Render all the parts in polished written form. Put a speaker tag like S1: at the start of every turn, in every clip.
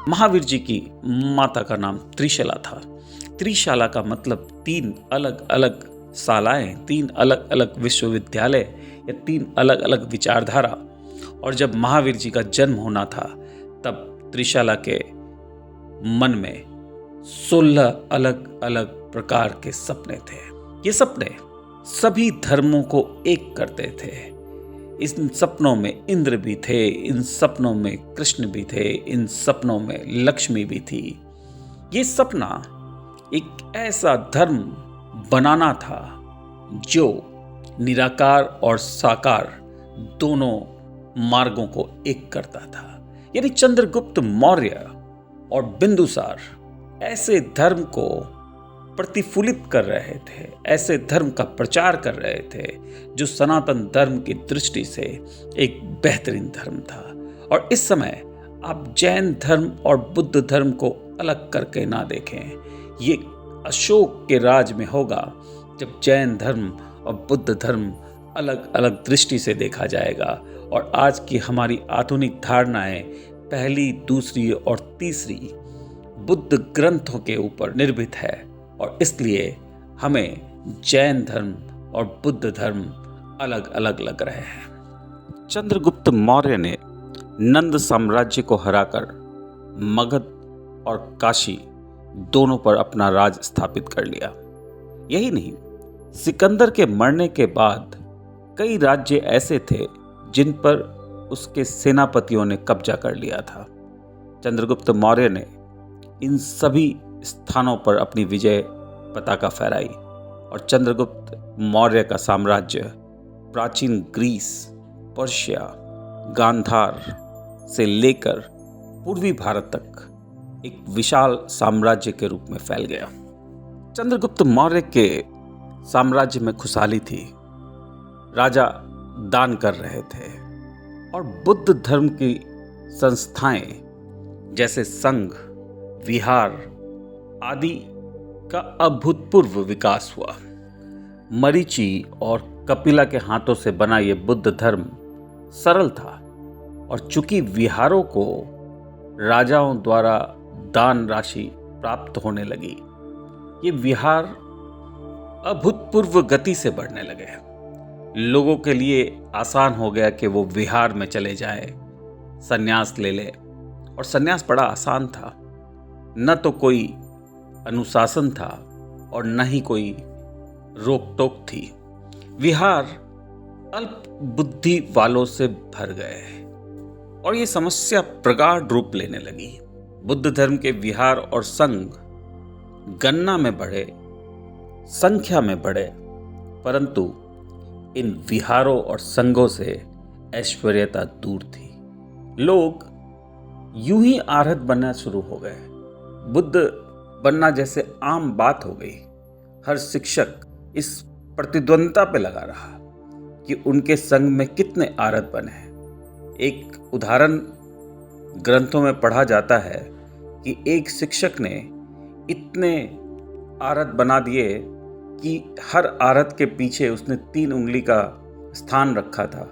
S1: महावीर जी की माता का नाम त्रिशला था। त्रिशाला का मतलब 3 अलग अलग शालाएं, 3 अलग अलग विश्वविद्यालय या 3 अलग अलग विचारधारा। और जब महावीर जी का जन्म होना था तब त्रिशाला के मन में 16 अलग अलग प्रकार के सपने थे। ये सपने सभी धर्मों को एक करते थे। इन सपनों में इंद्र भी थे, इन सपनों में कृष्ण भी थे, इन सपनों में लक्ष्मी भी थी। ये सपना एक ऐसा धर्म बनाना था जो निराकार और साकार दोनों मार्गों को एक करता था। यानी चंद्रगुप्त मौर्य और बिंदुसार ऐसे धर्म को प्रतिफलित कर रहे थे, ऐसे धर्म का प्रचार कर रहे थे जो सनातन धर्म की दृष्टि से एक बेहतरीन धर्म था। और इस समय आप जैन धर्म और बुद्ध धर्म को अलग करके ना देखें। ये अशोक के राज में होगा जब जैन धर्म और बुद्ध धर्म अलग अलग दृष्टि से देखा जाएगा। और आज की हमारी आधुनिक धारणाएं पहली, दूसरी और तीसरी बुद्ध ग्रंथों के ऊपर निर्मित है और इसलिए हमें जैन धर्म और बुद्ध धर्म अलग अलग लग रहे हैं। चंद्रगुप्त मौर्य ने नंद साम्राज्य को हराकर मगध और काशी दोनों पर अपना राज स्थापित कर लिया। यही नहीं, सिकंदर के मरने के बाद कई राज्य ऐसे थे जिन पर उसके सेनापतियों ने कब्जा कर लिया था। चंद्रगुप्त मौर्य ने इन सभी स्थानों पर अपनी विजय पताका फहराई और चंद्रगुप्त मौर्य का साम्राज्य प्राचीन ग्रीस, पर्शिया, गांधार से लेकर पूर्वी भारत तक एक विशाल साम्राज्य के रूप में फैल गया। चंद्रगुप्त मौर्य के साम्राज्य में खुशहाली थी, राजा दान कर रहे थे और बुद्ध धर्म की संस्थाएं जैसे संघ, विहार आदि का अभूतपूर्व विकास हुआ। मरीचि और कपिला के हाथों से बना यह बुद्ध धर्म सरल था और चूंकि विहारों को राजाओं द्वारा दान राशि प्राप्त होने लगी, ये विहार अभूतपूर्व गति से बढ़ने लगे। लोगों के लिए आसान हो गया कि वो विहार में चले जाएं, संन्यास ले लें। और संन्यास बड़ा आसान था, न तो कोई अनुशासन था और न ही कोई रोक टोक थी। विहार अल्प बुद्धि वालों से भर गए और ये समस्या प्रगाढ़ रूप लेने लगी। बुद्ध धर्म के विहार और संघ गणना में बढ़े, संख्या में बढ़े, परंतु इन विहारों और संघों से ऐश्वर्यता दूर थी। लोग यूं ही आरहत बनना शुरू हो गए। बुद्ध बनना जैसे आम बात हो गई। हर शिक्षक इस प्रतिद्वंद्विता पे लगा रहा कि उनके संघ में कितने आरहत बने हैं। एक उदाहरण ग्रंथों में पढ़ा जाता है कि एक शिक्षक ने इतने आरहत बना दिए कि हर आरहत के पीछे उसने 3 उंगली का स्थान रखा था।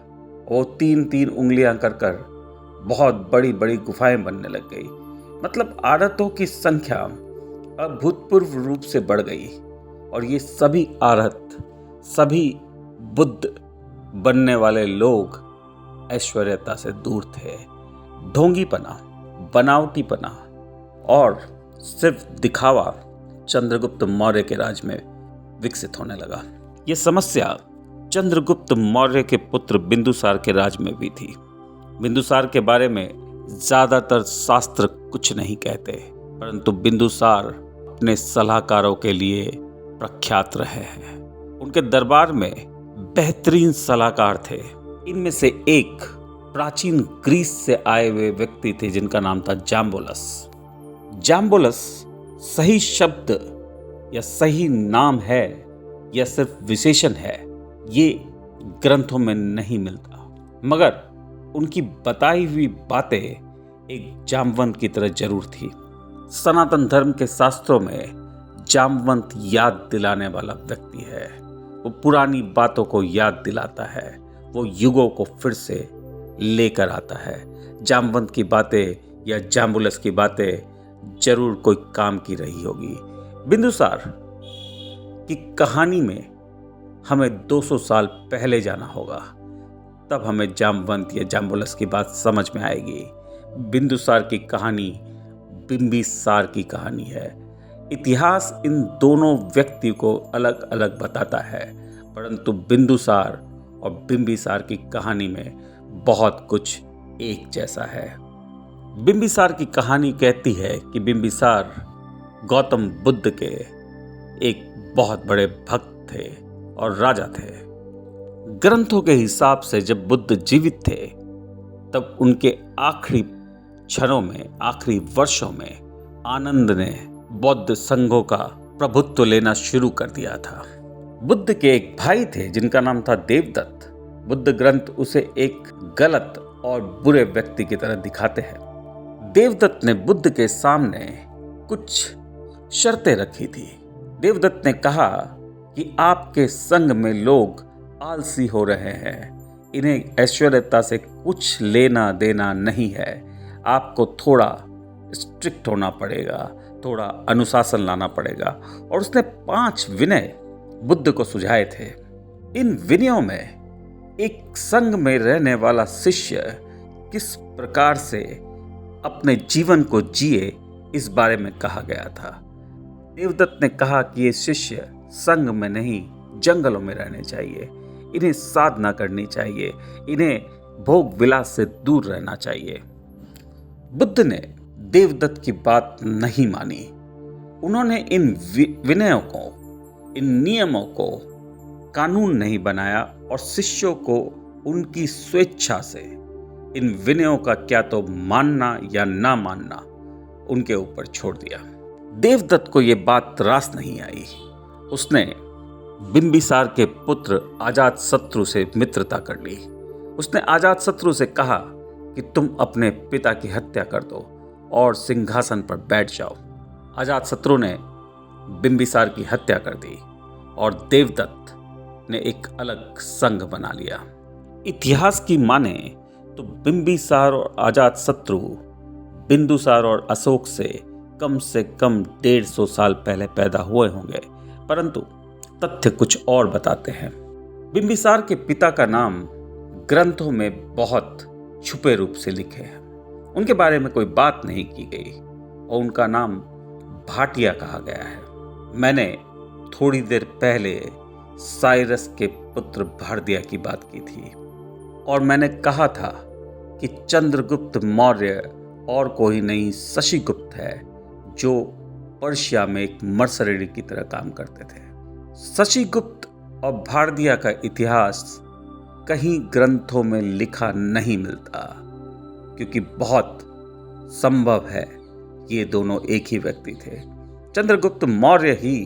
S1: वो 3-3 उंगलियां कर कर बहुत बड़ी बड़ी गुफाएं बनने लग गई। मतलब आरहतों की संख्या अभूतपूर्व रूप से बढ़ गई और ये सभी आरहत, सभी बुद्ध बनने वाले लोग ऐश्वर्यता से दूर थे। ढोंगीपना, बनावटीपना और सिर्फ दिखावा चंद्रगुप्त मौर्य के राज में विकसित होने लगा। ये समस्या चंद्रगुप्त मौर्य के पुत्र बिंदुसार के राज में भी थी। बिंदुसार के बारे में ज्यादातर शास्त्र कुछ नहीं कहते, परंतु बिंदुसार अपने सलाहकारों के लिए प्रख्यात रहे हैं। उनके दरबार में बेहतरीन सलाहकार थे। इनमें से एक प्राचीन ग्रीस से आए हुए व्यक्ति थे जिनका नाम था जाम्बुलस। जाम्बुलस सही शब्द या सही नाम है या सिर्फ विशेषण है, ये ग्रंथों में नहीं मिलता, मगर उनकी बताई हुई बातें एक जामवंत की तरह जरूर थी। सनातन धर्म के शास्त्रों में जामवंत याद दिलाने वाला व्यक्ति है। वो पुरानी बातों को याद दिलाता है, वो युगों को फिर से लेकर आता है। जामवंत की बातें या जाम्बुलस की बातें जरूर कोई काम की रही होगी। बिंदुसार की कहानी में हमें 200 साल पहले जाना होगा, तब हमें जामवंत या जाम्बुलस की बात समझ में आएगी। बिंदुसार की कहानी बिंबिसार की कहानी है। इतिहास इन दोनों व्यक्ति को अलग अलग बताता है, परंतु बिंदुसार और बिंबिसार की कहानी में बहुत कुछ एक जैसा है। बिंबिसार की कहानी कहती है कि बिंबिसार गौतम बुद्ध के एक बहुत बड़े भक्त थे और राजा थे। ग्रंथों के हिसाब से जब बुद्ध जीवित थे तब उनके आखिरी क्षणों में, आखिरी वर्षों में आनंद ने बौद्ध संघों का प्रभुत्व लेना शुरू कर दिया था। बुद्ध के एक भाई थे जिनका नाम था देवदत्त। बुद्ध ग्रंथ उसे एक गलत और बुरे व्यक्ति की तरह दिखाते हैं। देवदत्त ने बुद्ध के सामने कुछ शर्तें रखी थी। देवदत्त ने कहा कि आपके संग में लोग आलसी हो रहे हैं, इन्हें ऐश्वर्यता से कुछ लेना देना नहीं है, आपको थोड़ा स्ट्रिक्ट होना पड़ेगा, थोड़ा अनुशासन लाना पड़ेगा। और उसने 5 विनय बुद्ध को सुझाए थे। इन विनयों में एक संग में रहने वाला शिष्य किस प्रकार से अपने जीवन को जिए इस बारे में कहा गया था। देवदत्त ने कहा कि ये शिष्य संग में नहीं, जंगलों में रहने चाहिए, इन्हें साधना करनी चाहिए, इन्हें भोग विलास से दूर रहना चाहिए। बुद्ध ने देवदत्त की बात नहीं मानी। उन्होंने इन विनयों को, इन नियमों को कानून नहीं बनाया और शिष्यों को उनकी स्वेच्छा से इन विनयों का क्या तो मानना या ना मानना उनके ऊपर छोड़ दिया। देवदत्त को यह बात रास नहीं आई। उसने बिंबिसार के पुत्र अजातशत्रु से मित्रता कर ली। उसने अजातशत्रु से कहा कि तुम अपने पिता की हत्या कर दो और सिंहासन पर बैठ जाओ। अजातशत्रु ने बिंबिसार की हत्या कर दी और देवदत्त ने एक अलग संघ बना लिया। इतिहास की माने तो बिंबिसार और अजातशत्रु बिंदुसार और अशोक से कम 150 साल पहले पैदा हुए होंगे, परंतु तथ्य कुछ और बताते हैं। बिंबिसार के पिता का नाम ग्रंथों में बहुत छुपे रूप से लिखे हैं। उनके बारे में कोई बात नहीं की गई और उनका नाम भाटिया कहा गया है। मैंने थोड़ी देर पहले साइरस के पुत्र भारदिया की बात की थी और मैंने कहा था कि चंद्रगुप्त मौर्य और कोई नहीं, शशिगुप्त है, जो पर्शिया में एक मर्सरेडी की तरह काम करते थे। शशिगुप्त और भारदिया का इतिहास कहीं ग्रंथों में लिखा नहीं मिलता, क्योंकि बहुत संभव है ये दोनों एक ही व्यक्ति थे। चंद्रगुप्त मौर्य ही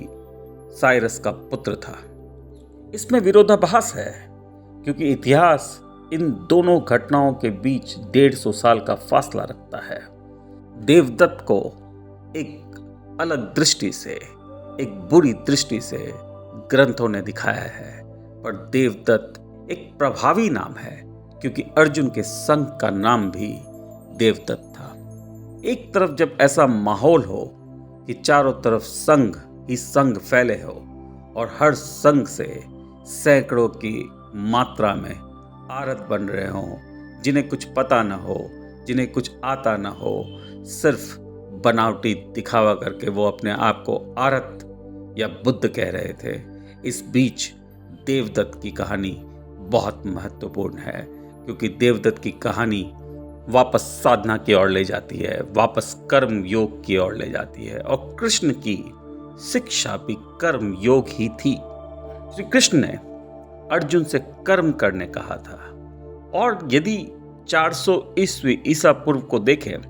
S1: साइरस का पुत्र था। इसमें विरोधाभास है, क्योंकि इतिहास इन दोनों घटनाओं के बीच 150 साल का फासला रखता है। देवदत्त को एक अलग दृष्टि से, एक बुरी दृष्टि से ग्रंथों ने दिखाया है, पर देवदत्त एक प्रभावी नाम है, क्योंकि अर्जुन के संघ का नाम भी देवदत्त था। एक तरफ जब ऐसा माहौल हो कि चारों तरफ संघ ही संघ फैले हो और हर संघ से सैकड़ों की मात्रा में आरत बन रहे हों, जिन्हें कुछ पता न हो, जिन्हें कुछ आता न हो, सिर्फ बनावटी दिखावा करके वो अपने आप को आरत या बुद्ध कह रहे थे। इस बीच देवदत्त की कहानी बहुत महत्वपूर्ण है, क्योंकि देवदत्त की कहानी वापस साधना की ओर ले जाती है, वापस कर्म योग की ओर ले जाती है। और कृष्ण की शिक्षा भी कर्म योग ही थी। श्री कृष्ण ने अर्जुन से कर्म करने कहा था। और यदि 400 ईसा पूर्व को देखें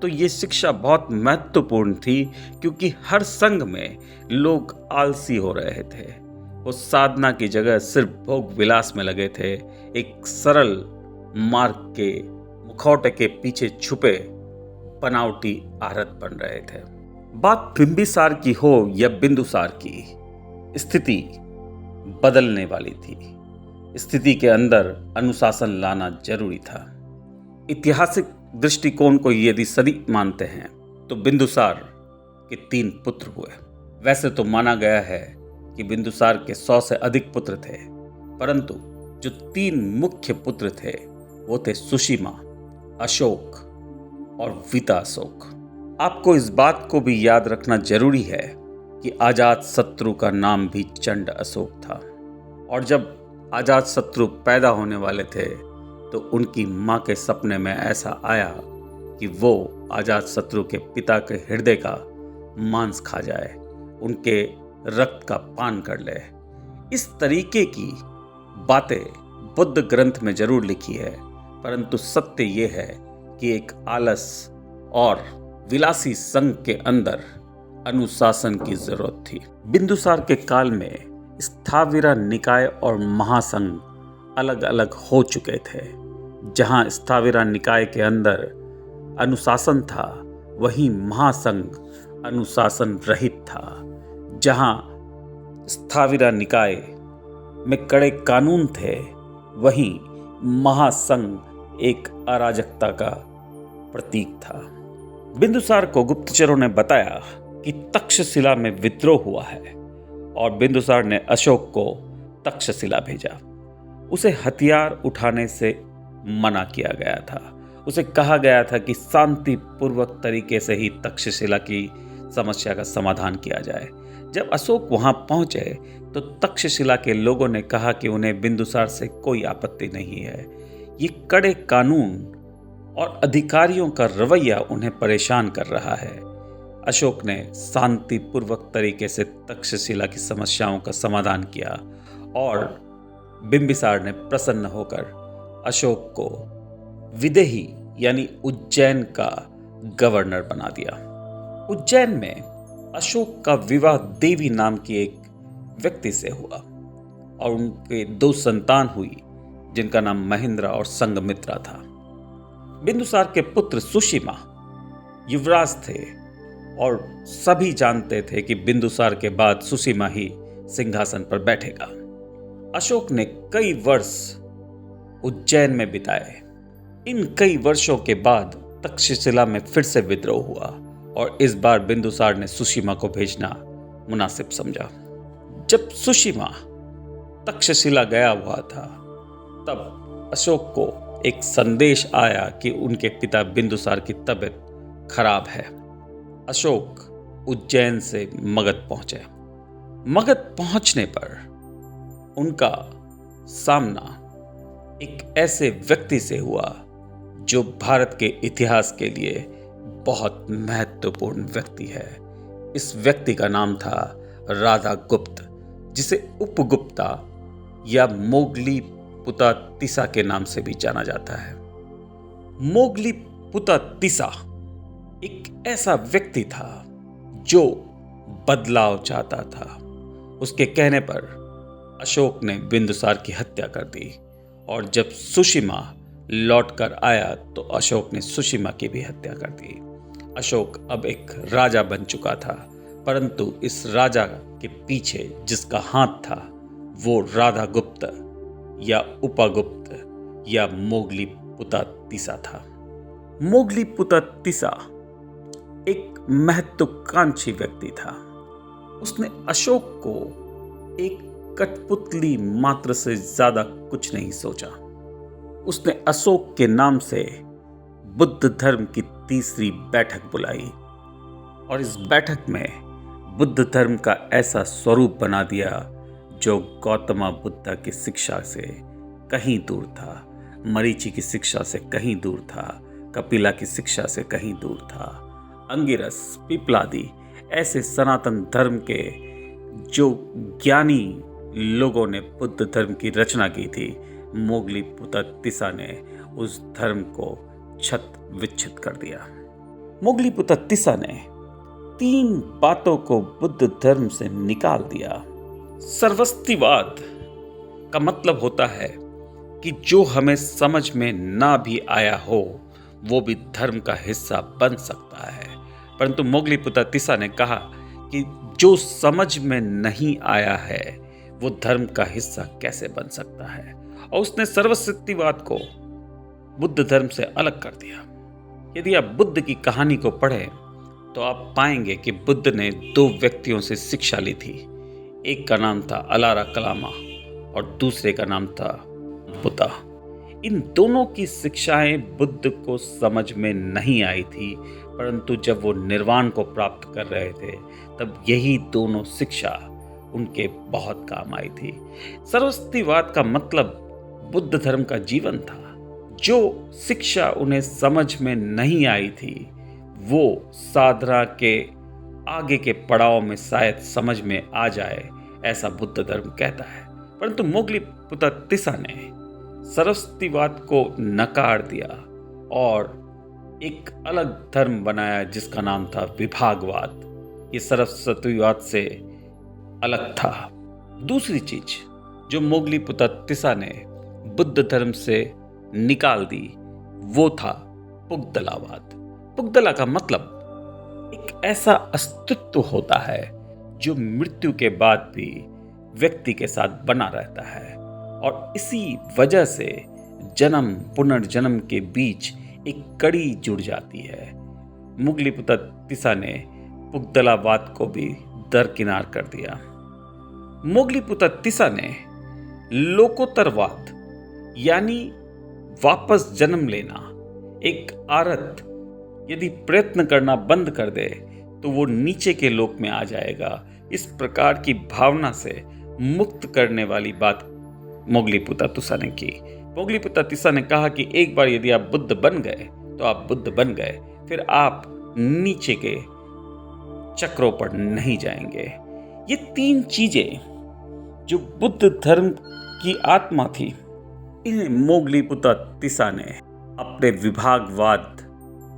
S1: तो ये शिक्षा बहुत महत्वपूर्ण थी, क्योंकि हर संघ में लोग आलसी हो रहे थे। वो साधना की जगह सिर्फ भोग विलास में लगे थे, एक सरल मार्ग के मुखौटे के पीछे छुपे बनावटी आरत बन रहे थे। बात बिंबिसार की हो या बिंदुसार की, स्थिति बदलने वाली थी। स्थिति के अंदर अनुशासन लाना जरूरी था। ऐतिहासिक दृष्टिकोण को यदि सही मानते हैं तो बिंदुसार के 3 पुत्र हुए। वैसे तो माना गया है कि बिंदुसार के 100 से अधिक पुत्र थे, परंतु जो 3 मुख्य पुत्र थे वो थे सुशीमा, अशोक और वीताशोक। आपको इस बात को भी याद रखना जरूरी है कि अजातशत्रु का नाम भी चंड अशोक था। और जब अजातशत्रु पैदा होने वाले थे तो उनकी माँ के सपने में ऐसा आया कि वो अजातशत्रु के पिता के हृदय का मांस खा जाए, उनके रक्त का पान कर ले। इस तरीके की बातें बुद्ध ग्रंथ में जरूर लिखी है, परंतु सत्य ये है कि एक आलस और विलासी संघ के अंदर अनुशासन की जरूरत थी। बिंदुसार के काल में स्थाविरा निकाय और महासंघ अलग अलग हो चुके थे। जहां स्थाविरा निकाय के अंदर अनुशासन था, वहीं महासंघ अनुशासन रहित था। जहां स्थाविरा निकाय में कड़े कानून थे, वहीं महासंघ एक अराजकता का प्रतीक था। बिंदुसार को गुप्तचरों ने बताया कि तक्षशिला में विद्रोह हुआ है और बिंदुसार ने अशोक को तक्षशिला भेजा। उसे हथियार उठाने से मना किया गया था। उसे कहा गया था कि शांतिपूर्वक तरीके से ही तक्षशिला की समस्या का समाधान किया जाए। जब अशोक वहां पहुंचे तो तक्षशिला के लोगों ने कहा कि उन्हें बिंदुसार से कोई आपत्ति नहीं है। ये कड़े कानून और अधिकारियों का रवैया उन्हें परेशान कर रहा है। अशोक ने शांतिपूर्वक तरीके से तक्षशिला की समस्याओं का समाधान किया और बिंबिसार ने प्रसन्न होकर अशोक को विदेही यानी उज्जैन का गवर्नर बना दिया। उज्जैन में अशोक का विवाह देवी नाम की एक व्यक्ति से हुआ और उनके 2 संतान हुई, जिनका नाम महेंद्र और संघमित्रा था। बिंदुसार के पुत्र सुशीमा युवराज थे और सभी जानते थे कि बिंदुसार के बाद सुशीमा ही सिंहासन पर बैठेगा। अशोक ने कई वर्ष उज्जैन में बिताए। इन कई वर्षों के बाद तक्षशिला में फिर से विद्रोह हुआ और इस बार बिंदुसार ने सुशीमा को भेजना मुनासिब समझा। जब सुशीमा तक्षशिला गया हुआ था, तब अशोक को एक संदेश आया कि उनके पिता बिंदुसार की तबीयत खराब है। अशोक उज्जैन से मगध पहुंचे। मगध पहुंचने पर उनका सामना एक ऐसे व्यक्ति से हुआ जो भारत के इतिहास के लिए बहुत महत्वपूर्ण व्यक्ति है। इस व्यक्ति का नाम था राधा गुप्त, जिसे उपगुप्ता या मोगली पुतातिसा के नाम से भी जाना जाता है। मोगली पुतातिसा एक ऐसा व्यक्ति था जो बदलाव चाहता था। उसके कहने पर अशोक ने बिंदुसार की हत्या कर दी और जब सुशीमा लौटकर आया तो अशोक ने सुशीमा की भी हत्या कर दी। अशोक अब एक राजा बन चुका था, परंतु इस राजा के पीछे जिसका हाथ था वो राधा गुप्त या उपगुप्त या मोगली पुतातिसा था। मोगली पुतातिसा एक महत्वाकांक्षी व्यक्ति था। उसने अशोक को एक कठपुतली मात्र से ज्यादा कुछ नहीं सोचा। उसने अशोक के नाम से बुद्ध धर्म की 3री बैठक बुलाई और इस बैठक में बुद्ध धर्म का ऐसा स्वरूप बना दिया जो गौतम बुद्ध की शिक्षा से कहीं दूर था, मरीचि की शिक्षा से कहीं दूर था, कपिला की शिक्षा से कहीं दूर था। अंगिरस, पिपलादी ऐसे सनातन धर्म के जो ज्ञानी लोगों ने बुद्ध धर्म की रचना की थी, मोगली पुतातिसा ने उस धर्म को छत विच्छित कर दिया। मोगली पुतातिसा ने 3 बातों को बुद्ध धर्म से निकाल दिया। सर्वस्तिवाद का मतलब होता है कि जो हमें समझ में ना भी आया हो वो भी धर्म का हिस्सा बन सकता है, परंतु मोगली पुतातिसा ने कहा कि जो समझ में नहीं आया है वो धर्म का हिस्सा कैसे बन सकता है, और उसने सर्वसत्यवाद को बुद्ध धर्म से अलग कर दिया। यदि आप बुद्ध की कहानी को पढ़ें तो आप पाएंगे कि बुद्ध ने 2 व्यक्तियों से शिक्षा ली थी। एक का नाम था अलारा कलामा और दूसरे का नाम था बुद्धा। इन दोनों की शिक्षाएं बुद्ध को समझ में नहीं आई थी, परंतु जब वो निर्वाण को प्राप्त कर रहे थे तब यही दोनों शिक्षा उनके बहुत काम आई थी। सरस्वतीवाद का मतलब बुद्ध धर्म का जीवन था। जो शिक्षा उन्हें समझ में नहीं आई थी वो साधना के आगे के पड़ाव में शायद समझ में आ जाए, ऐसा बुद्ध धर्म कहता है। परंतु मोगली-पुत्ता तिस्सा ने सरस्वतीवाद को नकार दिया और एक अलग धर्म बनाया जिसका नाम था विभागवाद। ये सरस्वतीवाद से अलग था। दूसरी चीज जो मोगली-पुत्ता तिस्सा ने बुद्ध धर्म से निकाल दी वो था पुगदलावाद। पुगदला का मतलब एक ऐसा अस्तित्व होता है जो मृत्यु के बाद भी व्यक्ति के साथ बना रहता है और इसी वजह से जन्म पुनर्जन्म के बीच एक कड़ी जुड़ जाती है। मोगली-पुत्ता तिस्सा ने पुगदलावाद को भी दरकिनार कर दिया। मोगली-पुत्ता तिस्सा ने लोकोत्तरवाद यानी वापस जन्म लेना, एक औरत यदि प्रयत्न करना बंद कर दे तो वो नीचे के लोक में आ जाएगा, इस प्रकार की भावना से मुक्त करने वाली बात मोगली-पुत्ता तिस्सा ने की। मोगली-पुत्ता तिस्सा ने कहा कि एक बार यदि आप बुद्ध बन गए तो आप बुद्ध बन गए, फिर आप नीचे के चक्रों पर नहीं जाएंगे। ये 3 चीजें जो बुद्ध धर्म की आत्मा थी, इन्हें मोगली-पुत्ता तिस्सा ने अपने विभागवाद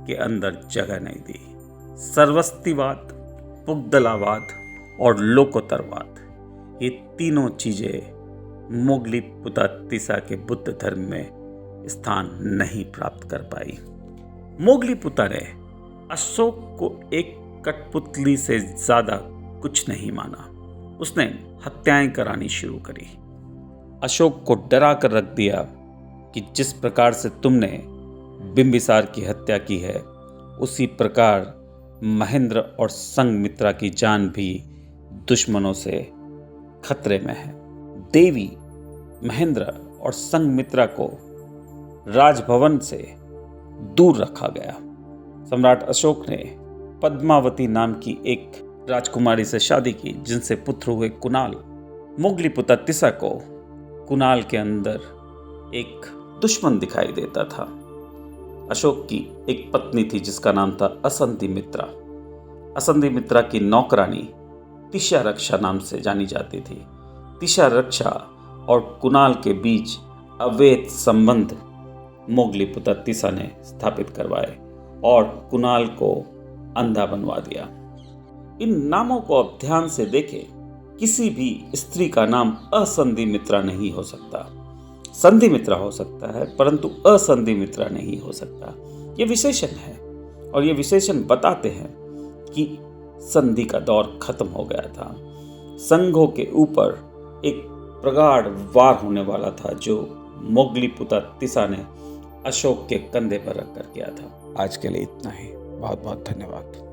S1: के अंदर जगह नहीं दी। सरस्वतीवाद, पुगदलावाद और लोकोत्तरवाद, ये तीनों चीजें मोगली-पुत्ता तिस्सा के बुद्ध धर्म में स्थान नहीं प्राप्त कर पाई। मोगली-पुत्ता ने अशोक को एक कठपुतली से ज्यादा कुछ नहीं माना। उसने हत्याएं करानी शुरू करी। अशोक को डरा कर रख दिया कि जिस प्रकार से तुमने बिंबिसार की हत्या की है उसी प्रकार महेंद्र और संघमित्रा की जान भी दुश्मनों से खतरे में है। देवी महेंद्र और संघमित्रा को राजभवन से दूर रखा गया। सम्राट अशोक ने पद्मावती नाम की एक राजकुमारी से शादी की जिनसे पुत्र हुए कुणाल। मोगली-पुत्ता तिस्सा को कुणाल के अंदर एक दुश्मन दिखाई देता था। अशोक की एक पत्नी थी जिसका नाम था असंधिमित्रा। असंधिमित्रा की नौकरानी तिस्सारक्षा नाम से जानी जाती थी। तिस्सारक्षा और कुणाल के बीच अवैध संबंध मोगली-पुत्ता तिस्सा ने स्थापित करवाए और कुणाल को अंधा बनवा दिया। इन नामों को अब ध्यान से देखें। किसी भी स्त्री का नाम असंधिमित्रा नहीं हो सकता। संधिमित्रा हो सकता है परंतु असंधिमित्रा नहीं हो सकता। ये विशेषण है और ये विशेषण बताते हैं कि संधि का दौर खत्म हो गया था। संघों के ऊपर एक प्रगाढ़ वार होने वाला था जो मोगली-पुत्ता तिस्सा ने अशोक के कंधे पर रखकर किया था। आज के लिए इतना ही। बहुत बहुत धन्यवाद।